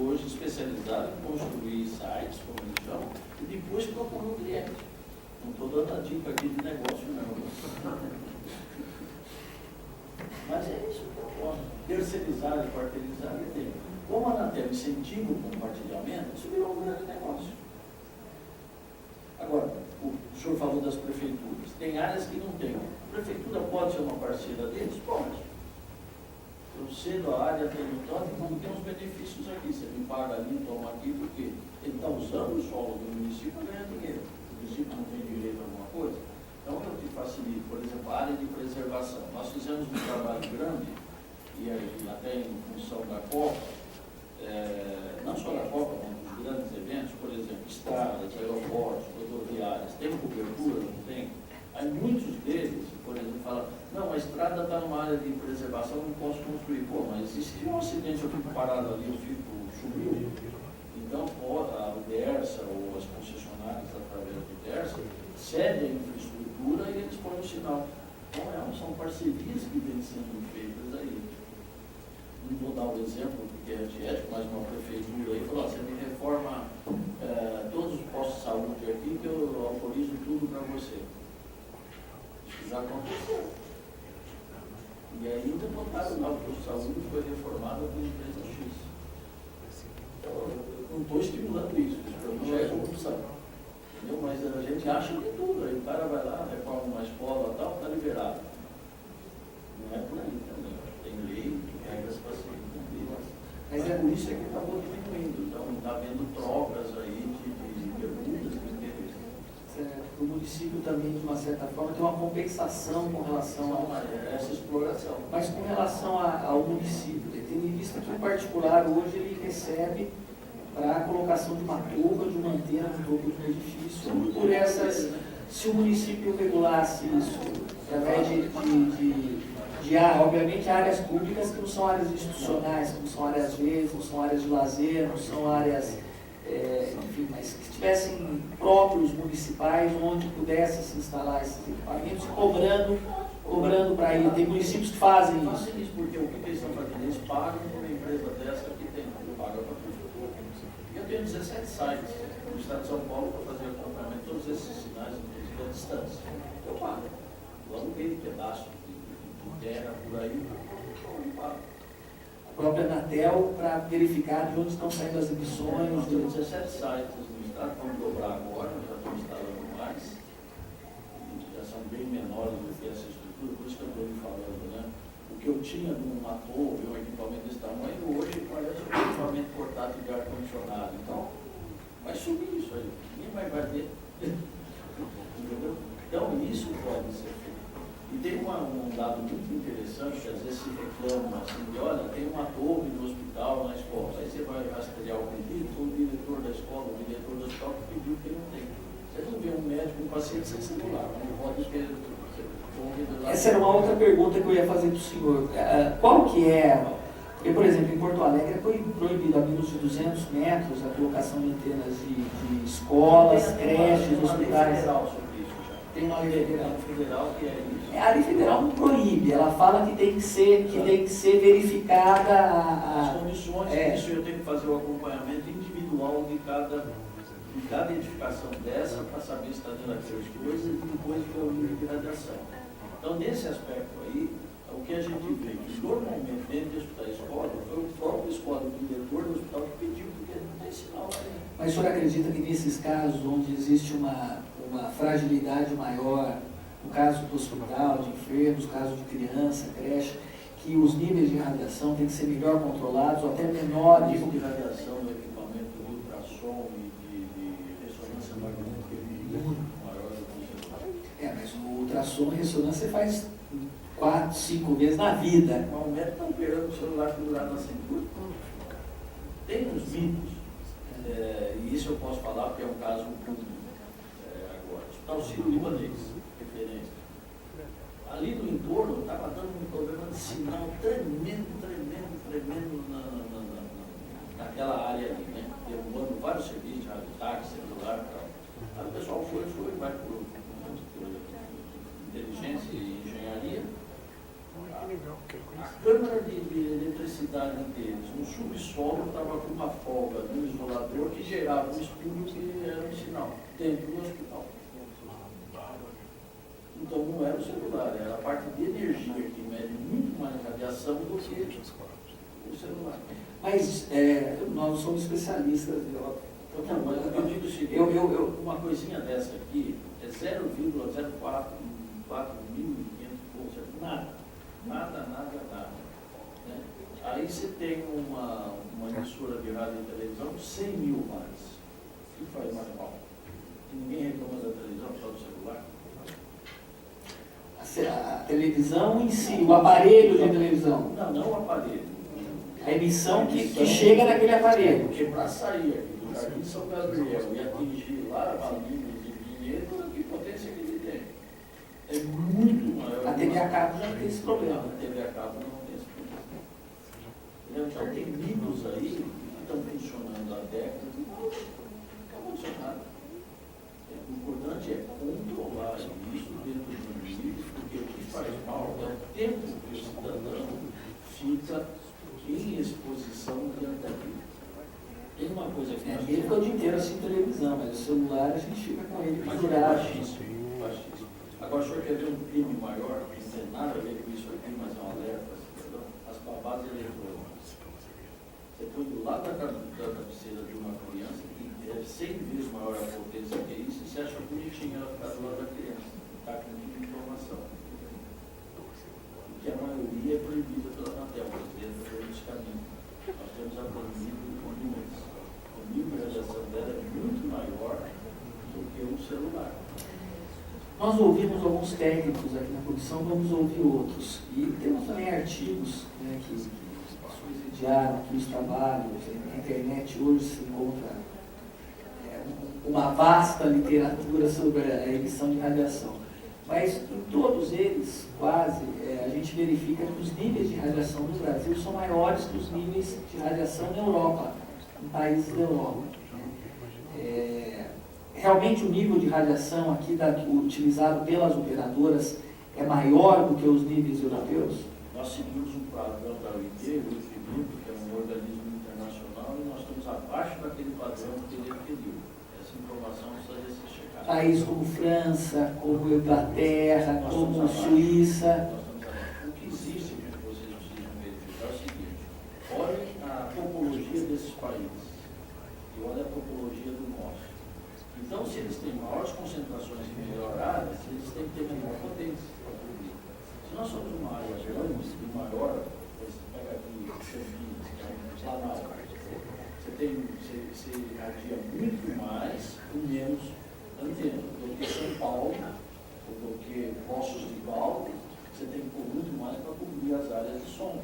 hoje especializadas em construir sites, como eles chamam, e depois procuram o cliente. Não estou dando a dica aqui de negócio, não. Mas é isso que eu gosto. Terceirizar e quarteirizar é dele. Como a Anatel incentiva o compartilhamento, isso virou um grande negócio. Agora, o senhor falou das prefeituras. Tem áreas que não tem. A prefeitura pode ser uma parceira deles? Pode. Eu cedo a área território, como tem uns benefícios aqui. Você me paga ali, toma aqui, porque ele está usando o solo do município para ganhar dinheiro. O município não tem direito a alguma coisa. Então, eu te facilito, por exemplo, a área de preservação. Nós fizemos um trabalho grande, e aí, até em função da Copa, não só da Copa, mas dos grandes eventos, por exemplo, estradas, aeroportos, rodoviárias, tem cobertura, não tem? Aí muitos deles, por exemplo, falam, não, a estrada está numa área de preservação, não posso construir. Pô, mas e se um acidente, eu fico parado ali, subiu? Então, o DERSA ou as concessionárias, através do DERSA, cedem a infraestrutura e eles põem o sinal. Então, são parcerias que vêm sendo feitas aí. Não vou dar o exemplo, porque é antiético, mas uma prefeitura aí falou, você me reforma todos os postos de saúde aqui, que eu autorizo tudo para você. Já aconteceu. E ainda botaram lá, o posto de saúde foi reformado por empresa X. Então, eu não estou estimulando isso para mim já é corrupção. Entendeu? Mas a gente acha de tudo. Aí o cara vai lá, reforma uma escola e tal, está liberado. Não é por aí também. Tem lei, regras para ser cumpridas. Mas é por isso que acabou diminuindo. Então, está havendo trocas aí de perguntas, de interesse. O município também, de uma certa forma, tem uma compensação com relação a essa exploração. Mas com relação ao município, tendo em vista que o particular hoje ele recebe para a colocação de uma torre ou de uma antena no topo de um edifício, por essas, se o município regulasse isso através obviamente, áreas públicas que não são áreas institucionais, que não são áreas verdes, não são áreas de lazer, não são áreas, enfim, mas que tivessem próprios municipais onde pudesse se instalar esses equipamentos, cobrando para ir. Tem municípios que fazem isso. Porque o que eles estão fazendo? Eles pagam por uma empresa dessa que tem, paga para a prefeitura. Eu tenho 17 sites no estado de São Paulo para fazer acompanhamento de todos esses sinais de distância. Eu pago. Eu aluguei pedaço de terra por aí, eu pago. A própria Anatel para verificar de onde estão saindo as emissões. Nós temos 17 sites no estado, vamos dobrar agora, já estamos instalando mais, e já são bem menores do que essa estrutura, por isso que eu estou lhe falando, né? O que eu tinha numa torre, um equipamento desse tamanho, hoje parece um equipamento portátil de ar-condicionado. Então, vai subir isso aí, ninguém vai ver. Entendeu? Então, isso pode ser feito. E tem um dado muito interessante, que às vezes se reclamam assim, de olha, tem uma torre no hospital, na escola, aí você vai rastrear o pedido, foi o diretor da escola, o diretor do hospital que pediu que não tem. Você não vê um médico, um paciente sem celular, não pode ter. Essa era uma outra pergunta que eu ia fazer para o senhor. Qual que é, porque, por exemplo, em Porto Alegre foi proibido a menos de 200 metros a colocação de antenas de escolas, creches, hospitais. Tem uma lei federal que é isso. A lei federal não proíbe, ela fala que tem que ser, verificada as condições disso, eu tenho que fazer o acompanhamento individual de cada edificação dessa para saber se está dando aquelas coisas e depois ver o nível de radiação. Então, nesse aspecto aí, o que a gente vê que normalmente dentro de hospital e escola, foi o próprio escola, o diretor do hospital que pediu, porque não tem sinal aí. Mas o senhor acredita que nesses casos onde existe uma fragilidade maior, no caso do hospital, de enfermos, no caso de criança, creche, que os níveis de radiação têm que ser melhor controlados ou até menores? O nível de radiação do equipamento de ultrassom e de ressonância magnética é muito maior do que o mas o ultrassom e ressonância você faz 4, 5 vezes na vida. Mas o médico está operando o celular pendurado na cintura. Tem uns mitos, e isso eu posso falar porque é um caso público agora. Hospital Sírio-Libanês, referência. Ali no entorno estava dando um problema de sinal tremendo naquela área ali, né? Derrubando vários serviços, táxi, celular e tal. Aí o pessoal foi, vai por inteligência e engenharia. A câmara de eletricidade necessidade deles. No subsolo estava com uma folga no isolador que gerava um espelho que era um sinal dentro do hospital. Então não era o celular, era a parte de energia que mede muito mais radiação do que o celular. Mas nós somos especialistas. Não, mas eu digo o seguinte, uma coisinha dessa aqui é 0,044 milímetros, nada. Né? Aí você tem uma emissora de rádio e televisão, 100 mil watts, que faz mais mal. E ninguém reclama da televisão, só do celular. A televisão em si, o aparelho de televisão. Não o aparelho. A emissão que chega naquele aparelho. Porque para sair aqui do Jardim São Gabriel e atingir lá Valinhos e Pinheiro, que potência que ele tem? É muito maior. A TV a cabo já tem esse problema. A TV a cabo não tem esse problema. Então tem livros aí que estão funcionando há décadas e não aconteceu nada. O importante é controlar isso dentro dos livros, porque o que faz mal é o tempo que o cidadão fica em exposição diante daquilo. Tem uma coisa que nós ele fica o dia inteiro assim televisão, mas o celular a gente fica com ele pendurado. baixíssimo. Agora, o senhor quer ver um crime maior, que não tem nada a ver com isso aqui, mas é um alerta, as babadas eletrônicas. Você põe do lado da cabeceira de uma criança, que é 100 vezes maior a potência que isso, e você acha bonitinho ela ficar do lado da criança. Está com muita informação. Porque a maioria é proibida pela Anatel, dentro desse caminho. Nós temos aprendido com números. O nível de radiação dela é muito maior do que o celular. Nós ouvimos alguns técnicos aqui na comissão, vamos ouvir outros. E temos também artigos, né, que subsidiaram aqui os trabalhos. Na internet hoje se encontra uma vasta literatura sobre a emissão de radiação. Mas em todos eles, quase, a gente verifica que os níveis de radiação no Brasil são maiores que os níveis de radiação na Europa, em países da Europa. Realmente o nível de radiação aqui utilizado pelas operadoras é maior do que os níveis europeus? Nós seguimos um padrão da OIT, o IFMIP, que é um organismo internacional, e nós estamos abaixo daquele padrão que ele adquiriu. Essa informação precisa ser checada. Países como França, como Inglaterra, como Suíça. Nós estamos abaixo. O que existe, que vocês precisam verificar, é o seguinte: olhem a topologia desses países e olhem a topologia do nosso. Então, se eles têm maiores concentrações em melhor área, eles têm que ter menor potência. Se nós somos uma área grande e maior, você pega aqui Campinas, que é um planalto, você irradia muito mais com menos antena do que São Paulo, ou do que Poços de Caldas, você tem que pôr muito mais para cobrir as áreas de som.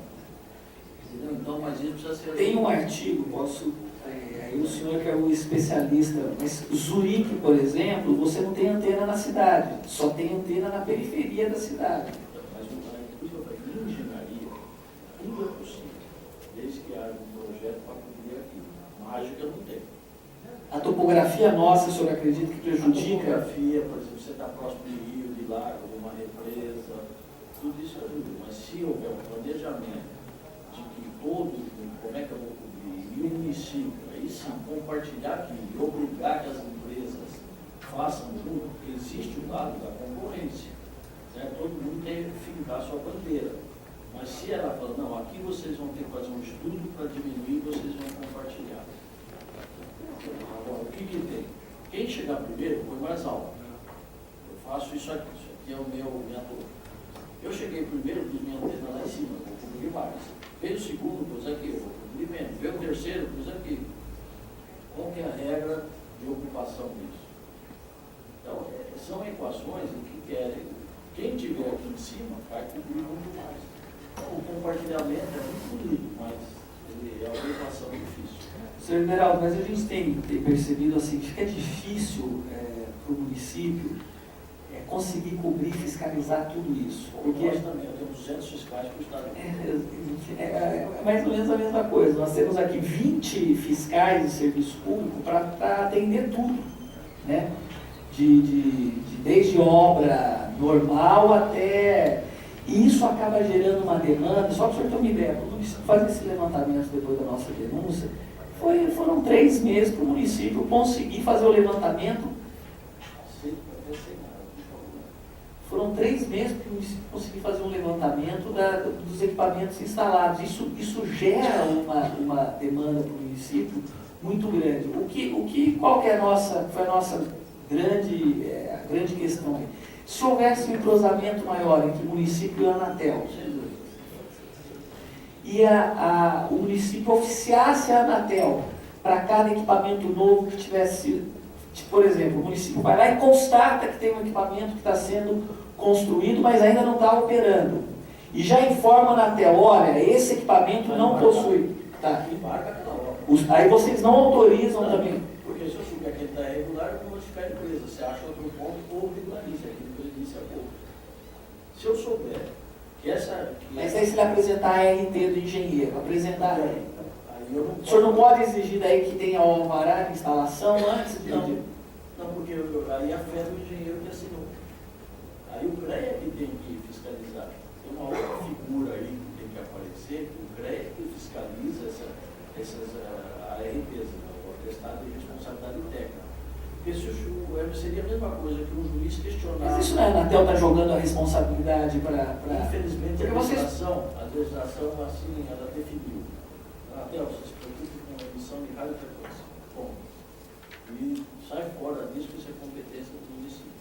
Entendeu? Então, mas isso precisa ser... Tem um artigo, aí o senhor que é o especialista, mas Zurique, por exemplo, você não tem antena na cidade, só tem antena na periferia da cidade. Mas em engenharia, tudo é possível, desde que haja um projeto para cobrir aquilo. Mágica não tem. A topografia nossa, o senhor acredita que prejudica? A topografia, por exemplo, você está próximo de rio, de lago, de uma represa, tudo isso ajuda. Mas se houver um planejamento de que todo, como é que eu vou cobrir, e o município, aí sim, compartilhar aquilo e obrigar que as empresas façam tudo, porque existe o lado da concorrência. Né? Todo mundo tem que fincar sua bandeira. Mas se ela fala, não, aqui vocês vão ter que fazer um estudo para diminuir, vocês vão compartilhar. Agora, o que tem? Quem chegar primeiro, põe mais alto. Eu faço isso aqui é o minha torre. Eu cheguei primeiro, pus minha antena lá em cima, vou cobrir mais. Veio o segundo, pus aqui, eu vou cobrir menos. Veio o terceiro, pus aqui. Qual que é a regra de ocupação disso? Então, são equações que querem, quem tiver aqui em cima vai cobrir muito mais. Então, o compartilhamento é muito bonito, mas é uma equação difícil. Senhor General, mas a gente tem percebido assim, que fica difícil para o município conseguir cobrir e fiscalizar tudo isso. Porque nós também temos 200 fiscais para o Estado. É mais ou menos a mesma coisa. Nós temos aqui 20 fiscais de serviço público para atender tudo, né? Desde obra normal até... E isso acaba gerando uma demanda, só para o senhor ter uma ideia, para o município fazer esse levantamento depois da nossa denúncia, foram 3 meses para o município conseguir fazer o levantamento. Foram 3 meses para o município conseguir fazer um levantamento dos equipamentos instalados. Isso gera uma demanda para o município muito grande. Qual que é foi a nossa grande questão aí? Se houvesse um entrosamento maior entre o município e a Anatel, e o município oficiasse a Anatel para cada equipamento novo que tivesse, por exemplo, o município vai lá e constata que tem um equipamento que está sendo construído, mas ainda não está operando. E já informa a Anatel, olha, esse equipamento não possui. Tá. Aí vocês não autorizam também. Porque se eu souber que ele está irregular, eu vou notificar a empresa. Você acha outro ponto ou regulariza, aquilo que eu disse há pouco. Se eu souber que essa... Mas aí se ele apresentar a RT do engenheiro, apresentar... Aí eu não posso... O senhor não pode exigir daí que tenha o alvará de instalação antes de... Não, porque aí afeta o engenheiro que assinou. Aí o CREA que tem que fiscalizar. Tem uma outra figura aí que tem que aparecer, que o CREA que fiscaliza essas ARTs, o atestado de responsabilidade técnica. Porque seria a mesma coisa que um juiz questionar... Mas isso não é a Anatel está jogando a responsabilidade para... Infelizmente, a legislação, assim, ela definiu. Anatel, você se preocupe com a emissão de radiofrequência. Bom, e sai fora disso, que isso é competência do município.